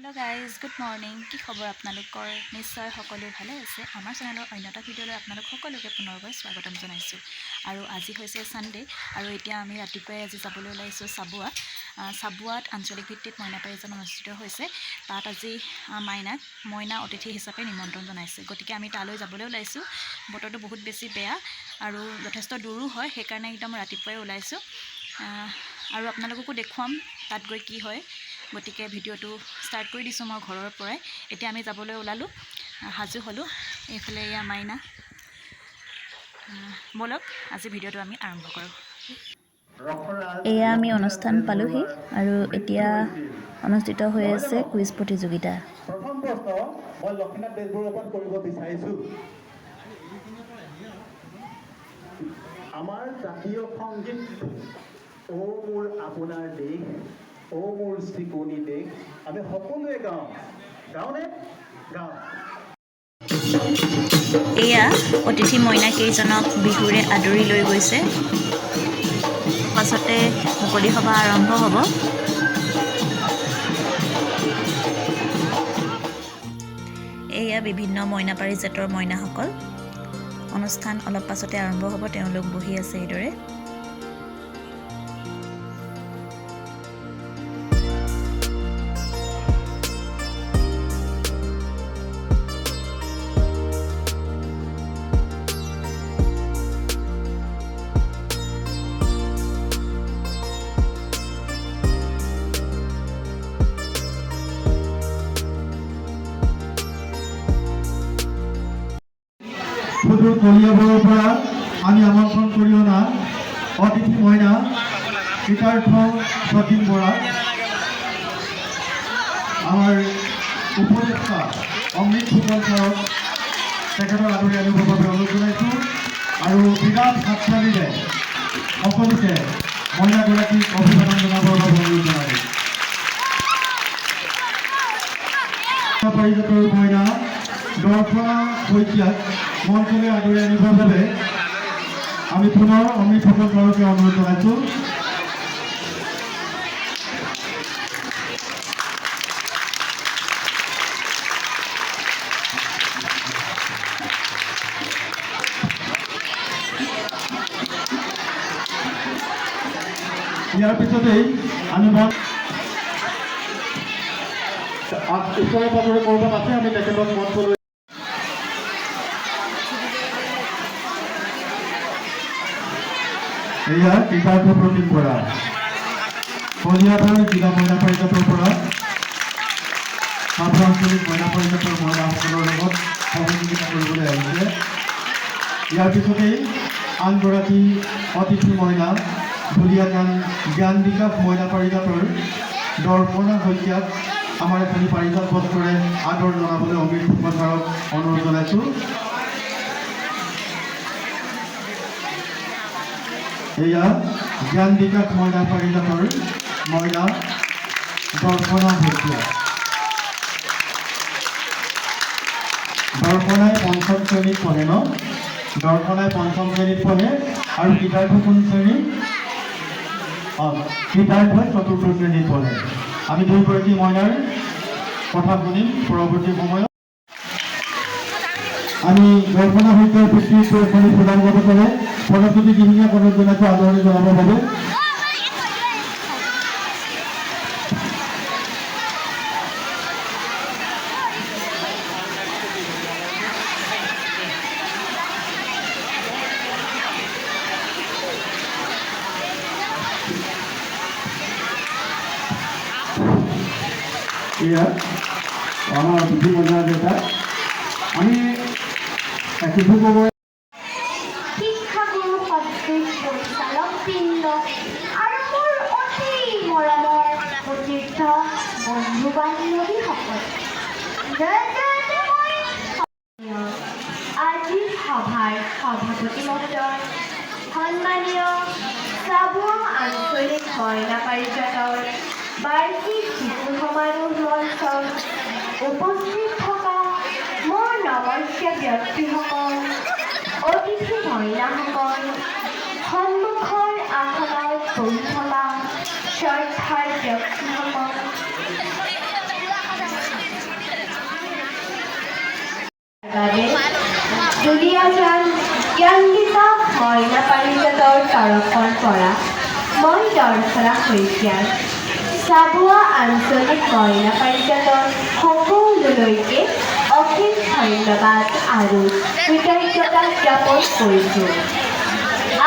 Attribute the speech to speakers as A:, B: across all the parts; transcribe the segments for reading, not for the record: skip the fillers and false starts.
A: Hello' guys good morning কি খবৰ আপোনালোকৰ নিশ্চয় সকলো ভালে আছে আমাৰ চেনেলৰ অন্য এটা ভিডিঅ'লৈ আপোনালোক সকলোকে পুনৰবাৰ স্বাগতম জনাইছোঁ আৰু আজি হৈছে ছানডে আৰু এতিয়া আমি ৰাতিপুৱাই আজি যাবলৈ ওলাইছোঁ চাবুৱাত আঞ্চলিক ভিত্তিত মইনা পাৰিজাত অনুষ্ঠিত হৈছে তাত আজি মইনা অতিথি হিচাপে নিমন্ত্ৰণ জনাইছে গতিকে আমি তালৈ যাবলৈ ওলাইছোঁ বতৰটো বহুত বেছি বেয়া আৰু যথেষ্ট দূৰো হয় সেইকাৰণে একদম ৰাতিপুৱাই ওলাইছোঁ আৰু আপোনালোককো দেখুৱাম তাত গৈ কি হয় গতিকে ভিডিঅ'টো ষ্টাৰ্ট কৰি দিছোঁ মই ঘৰৰ পৰাই এতিয়া আমি যাবলৈ ওলালোঁ সাজু হ'লোঁ এইফালে এয়া মাইনা বলক আজি ভিডিঅ'টো আমি আৰম্ভ কৰোঁ এয়া আমি অনুষ্ঠান পালোহি আৰু এতিয়া অনুষ্ঠিত হৈ আছে কুইজ প্ৰতিযোগিতা
B: প্ৰথম প্ৰশ্ন মই লক্ষ্মীনাথ বেজবৰুৱাৰ কৰিব বিচাৰিছোঁ আমাৰ জাতীয় সংগীত ও মোৰ আপোনাৰ দেশ ও মোৰ চিকুনি দেশ আমি সকলোৱে গাওঁনে গাওঁ
A: এয়া অতিথি মইনা কেইজনক বিহুৰে আদৰি লৈ গৈছে পাছতে মুকলি সভা আৰম্ভ হ'ব এয়া বিভিন্ন মইনা পাৰিজাতৰ মইনাসকল অনুষ্ঠান অলপ পাছতে আৰম্ভ হ'ব তেওঁলোক বহি আছে এইদৰে
B: সুদূৰ কলিয়াবৰৰ পৰা আমি আমন্ত্ৰণ কৰি অনা অতিথি মইনা কৃতাৰ্থ সতীন বৰা আমাৰ উপদেষ্টা অমৃত ফুকন ছাৰক তেখেতৰ আদৰি আনিবৰ বাবে অনুৰোধ জনাইছোঁ আৰু বিৰাট সাতচালিৰে সকলোকে মইনাগৰাকীক অভিবাদন জনাবৰ বাবে অনুৰোধ জনাইছোঁ পাৰিজাতৰ মইনা দৰ্শনা শইকীয়াক মঞ্চলৈ আদৰি আনিবৰ বাবে আমি পুনৰ অমৃত ফুকন ছাৰকে অনুৰোধ জনাইছোঁ ইয়াৰ পিছতেই আমি ওচৰে পাজৰে ক'ৰবাত আছে আমি তেখেতক মঞ্চলৈ এয়া কৃতাৰ্থ প্ৰতীক বৰা কলিয়াবৰ জিলা মইনা পাৰিজাতৰ পৰা চাবুৱা আঞ্চলিক মইনা পাৰিজাতৰ মহিলাসকলৰ লগত সহযোগিতা কৰিবলৈ আহিছে ইয়াৰ পিছতেই আনগৰাকী অতিথি মইনা ঢুলীয়া জ্ঞান বিকাশ মইনা পাৰিজাতৰ দৰ্শনা শইকীয়াক আমাৰ এখনি পাৰিজাত বস্ত্ৰৰে আদৰ জনাবলৈ অমৃত ফুকন ছাৰক অনুৰোধ জনাইছোঁ এয়া জ্ঞান বিকাশ মইনা পাৰিজাতৰ মইনা দৰ্শনা শইকীয়া দৰ্শনাই পঞ্চম শ্ৰেণীত পঢ়ে দৰ্শনাই পঞ্চম শ্ৰেণীত পঢ়ে আৰু কৃতাৰ্থ কোন শ্ৰেণী কৃতাৰ্থই চতুৰ্থ শ্ৰেণীত পঢ়ে আমি দুয়োগৰাকী মইনাৰ কথা শুনিম পৰৱৰ্তী সময়ত আমি দৰ্শনা শইকীয়াৰ পিতৃ পুৰস্কাৰী প্ৰদান কৰে সৰস্বতী দিহিঙীয়া কলেজ জনাইছোঁ আদৰণি জনাবৰ বাবে এয়া আমাৰ অতিথি মইনাৰ দেউতা আমি শিশু
C: শিক্ষাগুৰু সদৃশ পৰিচালকবৃন্দ আৰু মোৰ অতি মৰমৰ সতীৰ্থ বন্ধু বান্ধৱীসকল আজিৰ সভাৰ সভাপতি মহোদয় সন্মানীয় চাবুৱা আঞ্চলিক মইনা পাৰিজাতৰ বাৰ্ষিক শিশু সমাৰোহ মঞ্চত উপস্থিত থকা মোৰ নমস্য ব্যক্তিসকল অতিথি মহিলাসকল সন্মুখৰ আসনত বহি থকা শ্ৰদ্ধাৰ ব্যক্তিসকল বাবে দুলীয়াজান জ্ঞানদীপা মইনা পাৰিজাতৰ তৰফৰ পৰা মই দৰ্শনা শইকীয়াৰ চাবুৱা আঞ্চলিক মইনা পাৰিজাতৰ সকলোলৈকে অশেষ ধন্যবাদ আৰু কৃতজ্ঞতা জ্ঞাপন কৰিছোঁ।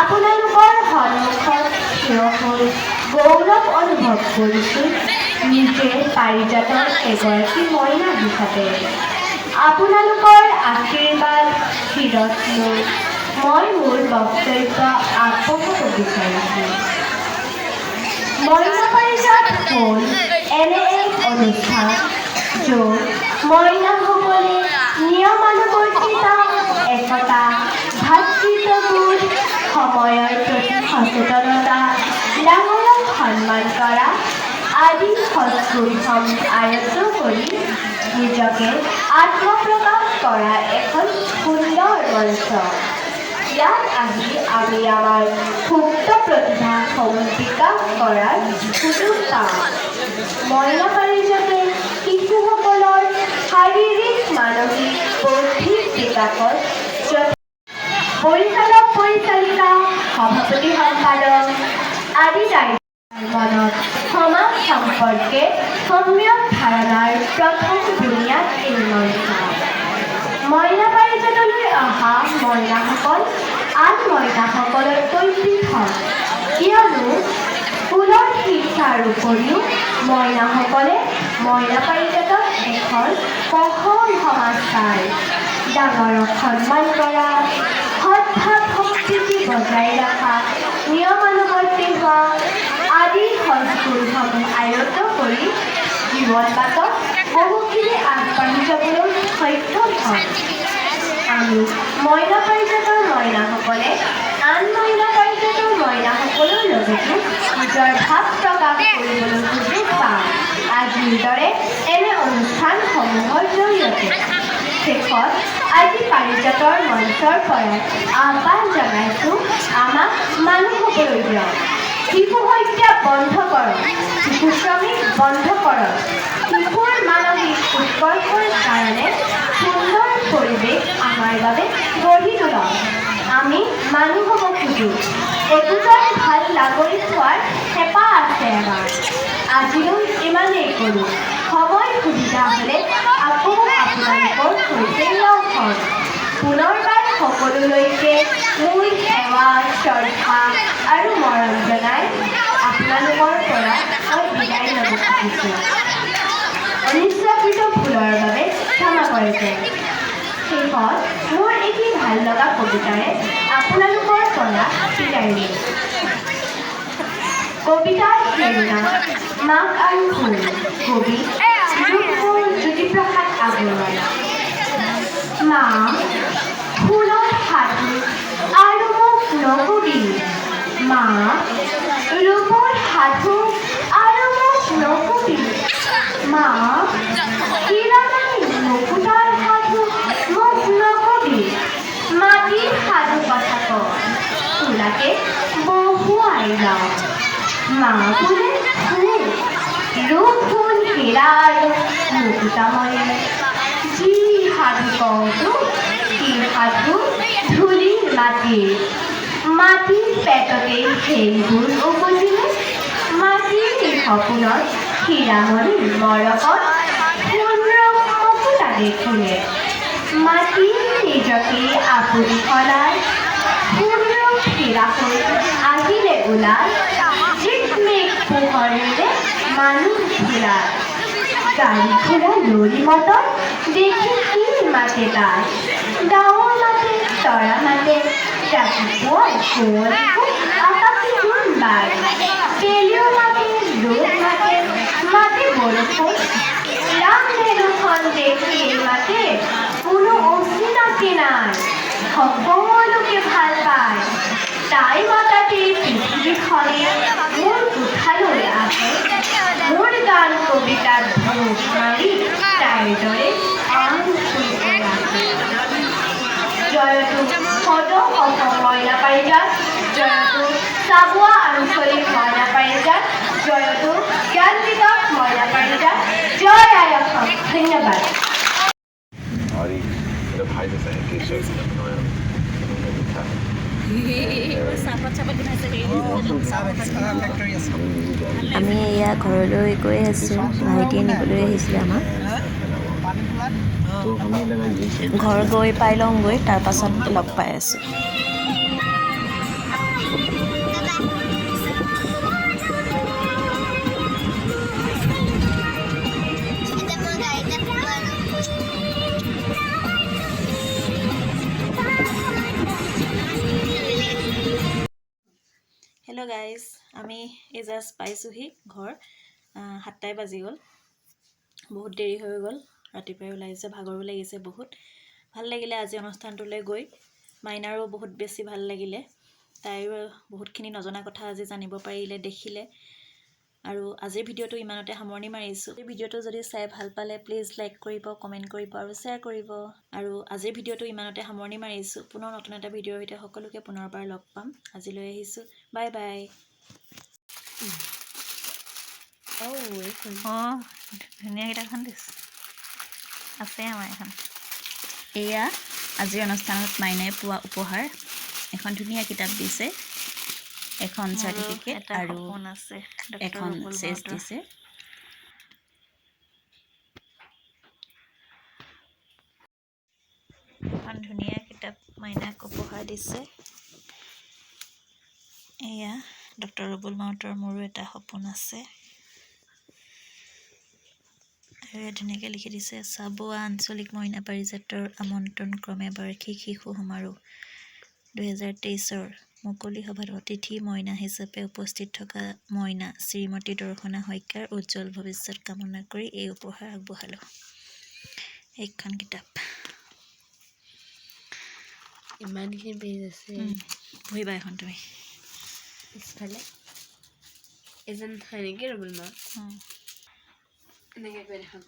C: আপোনালোকৰ সন্মুখত থিয় হৈ গৌৰৱ অনুভৱ কৰিছোঁ নিজে পাৰিজাতৰ এগৰাকী মইনা হিচাপে। আপোনালোকৰ আশীৰ্বাদ শিৰত লৈ মই মোৰ বক্তব্য আগবঢ়াব বিচাৰিছোঁ। মইনা পাৰিজাত হ'ল এনে এক অনুষ্ঠান য'ত মইনাসকলে নিয়মানুৱৰ্তিতা, একতা, ভাতৃত্ববোধ, সময়ৰ প্ৰতি সচেতনতা, ডাঙৰক সন্মান কৰা আদি সৎগুণসমূহ আয়ত্ত কৰি নিজকে আত্মপ্ৰকাশ কৰা এখন সুন্দৰ মঞ্চ। ইয়াত আহি আমি আমাৰ সুপ্ত প্ৰতিভাসমূহ বিকাশ কৰাৰ সুযোগ পাওঁ। মইনা পাৰিজাতে শিশুসকলৰ শাৰীৰিক, মানসিক, বৌদ্ধিক বিকাশত পৰিচালক, পৰিচালিকা, সভাপতি, সম্পাদক আদি দায়িত্বৰ মনত সমাজ সম্পৰ্কে সম্যক ধাৰণাৰ প্ৰথম বুনিয়াদ এই মঞ্চ। মইনা পাৰিজাতলৈ অহা মইনাসকল আন মইনাসকলতকৈ পৃথক, কিয়নো স্কুলৰ শিক্ষাৰ উপৰিও মইনাসকলে মইনা পাৰিজাতত এখন সফল সমাজ পায়। ডাঙৰক সন্মান কৰা, সৎভাৱ সংস্কৃতি বজাই ৰখা, নিয়মানুৱৰ্তী হোৱা আদি সৎগুণসমূহ আয়ত্ত কৰি জীৱন বাটত বহুখিনি আগবাঢ়ি যাবলৈ সক্ষম হয়। আমি মইনা পাৰিজাতৰ মইনাসকলে আন মইনা পাৰিজাতৰ মইনাসকলৰ লগতো নিজৰ ভাৱ প্ৰকাশ কৰিবলৈ সুযোগ পাওঁ আজিৰ দৰে এনে অনুষ্ঠানসমূহৰ জৰিয়তে। শেষত আজি পাৰিজাতৰ মঞ্চৰ পৰা আহ্বান জনাইছোঁ, আমাক মানুহ হ'বলৈ দিয়ক। শিশু হত্যা বন্ধ কৰক, শিশু শ্ৰমিক বন্ধ কৰক, শিশুৰ মানসিক উৎকৰ্ষৰ কাৰণে সুন্দৰ পৰিৱেশ আমাৰ বাবে গঢ়ি তোলক। আমি মানুহ হ'ব খোজোঁ, একোজন ভাল নাগৰিক হোৱাৰ হেঁপাহ আছে আমাৰ। আজিলৈ ইমানেই কৰোঁ। সময় সুবিধা হ'লে আকৌ আপোনালোকৰ সৈতে লগ হ'ম। পুনৰবাৰ সকলোলৈকে মোৰ সেৱা, শ্ৰদ্ধা আৰু মৰম জনাই আপোনালোকৰ পৰা মই বিদায় ল'ব খুজিছোঁ। অনিচ্ছাকৃত ভুলৰ বাবে ক্ষমা কৰিছে। শেষত মোৰ এটি ভাল লগা কবিতাৰে আপোনালোকৰ পৰা বিদায় দিম। কবিতাৰ শিৰোনাম মাক আৰু ফুল, কবি জ্যোতিপ্ৰসাদ আগৰৱালা। মা, ফুলৰ সাধু আৰু মোক নকবি, মা, ৰূপৰ সাধু আৰু মোক নকবি, মা, কিৰণাই মুকুতাৰ সাধু মোক নকবি, মাটিৰ সাধু কথা কওঁ, তোলাকে বহুৱাই লওঁ। মা বোলে ফুল, ৰূপ ফুল, হীৰা আৰু মুকুতামণি, যি সাধু কওঁ তোক, সি সাধু ধূলিৰ মাটিৰ, মাটিৰ পেটতে সেইবোৰ উপজিলে, মাটিৰ সপোনত হীৰামণি মৰকত সোণৰূপ মুকুতা দেখিলে, মাটিৰ নিজকে আপুনি সলাই, সোণৰূপ হীৰা হৈ আহিলে ওলাই, ঝিকমিক পোহৰেৰে মানুহ ঘূৰাই, গাড়ী ঘোঁৰা লৰি মটৰ দেখি কি মাতে তাই, ডাৱৰ মাতে, তৰা মাতে, ৰাতিপুৱাই কুঁৱলীকো আকাশী জোন বাই, বেলিও মাতে, ৰ'দ মাতে, মাতে বৰষুণ, ৰাম মেৰুখন দেখি মাতে, কোনো অচিনাকি নাই, সকলোকে ভাল পায়, তাই মাতাতে পৃথিৱীখনে মোৰ কোঠালৈ আহে, মোৰ গান কবিতাত ভোগ মাৰি তাইৰ দৰে আন ফুৰিব লাগে। জয়তু সদৌ অসম মইনা পাৰিজাত, জয়তু চাবুৱা আঞ্চলিক মইনা পাৰিজাত, জয়তু জ্ঞানদীপা মইনা পাৰিজাত, জয় আই অসম। ধন্যবাদ।
D: আমি এয়া ঘৰলৈ গৈ আছোঁ ভাইটিয়ে নিবলৈ আহিছিলে আমাক ঘৰ গৈ পাই লওঁগৈ তাৰপাছত লগ পাই আছোঁ
A: হেল্ল' গাইজ আমি এই জাষ্ট পাইছোঁহি ঘৰ 7টাই বাজি গ'ল বহুত দেৰি হৈ গ'ল ৰাতিপুৱাই ওলাইছে ভাগৰো লাগিছে বহুত ভাল লাগিলে আজি অনুষ্ঠানটোলৈ গৈ মাইনাৰো বহুত বেছি ভাল লাগিলে তাইৰো বহুতখিনি নজনা কথা আজি জানিব পাৰিলে দেখিলে আৰু আজিৰ ভিডিঅ'টো ইমানতে সামৰণি মাৰিছোঁ এই ভিডিঅ'টো যদি চাই ভাল পালে প্লিজ লাইক কৰিব কমেণ্ট কৰিব আৰু শ্বেয়াৰ কৰিব আৰু আজিৰ ভিডিঅ'টো ইমানতে সামৰণি মাৰিছোঁ পুনৰ নতুন এটা ভিডিঅ'ৰ সৈতে সকলোকে পুনৰবাৰ লগ পাম আজিলৈ আহিছোঁ বাই বাই অঁ ধুনীয়া কিতাপখন দিছোঁ আছে আমাৰ এখন এয়া আজিৰ অনুষ্ঠানত মাইনাই পোৱা উপহাৰ এখন ধুনীয়া কিতাপ দিছে এখন চাৰ্টিফিকেট আৰু এখন চেচ দিছে এখন ধুনীয়া কিতাপ মাইনাক উপহাৰ দিছে এয়া ডক্টৰ ৰুবুল মাউতৰ মোৰো এটা সপোন আছে আৰু ধুনীয়াকৈ লিখি দিছে চাবুৱা আঞ্চলিক মইনা পাৰিজাতৰ আমন্ত্ৰণ ক্ৰমে বাৰ্ষিক শিশু সমাৰোহ 2023ৰ মুকলি সভাত অতিথি মইনা হিচাপে উপস্থিত থকা মইনা শ্ৰীমতী দৰ্শনা শইকীয়াৰ উজ্জ্বল ভৱিষ্যত কামনা কৰি এই উপহাৰ আগবঢ়ালোঁ এইখন কিতাপ
D: ইমানখিনি পেজ আছে
A: পঢ়িবা এখন তুমি
D: পিছফালে এজন সেনেকৈ ৰ'বল মা এনেকৈ কৰি এখন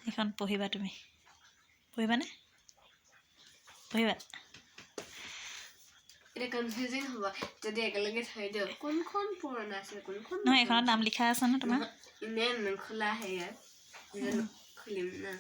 A: এইখন পঢ়িবা তুমি পঢ়িবানে পঢ়িবা
D: এটা কনফিউজিং হ'ব যদি একেলগে থৈ দিওঁ কোনখন পুৰণা আছে কোনখন
A: নহয় এখনত নাম লিখা আছে ন তোমাৰ
D: ইনে নোখোলা হেৰিয়াত খুলিম না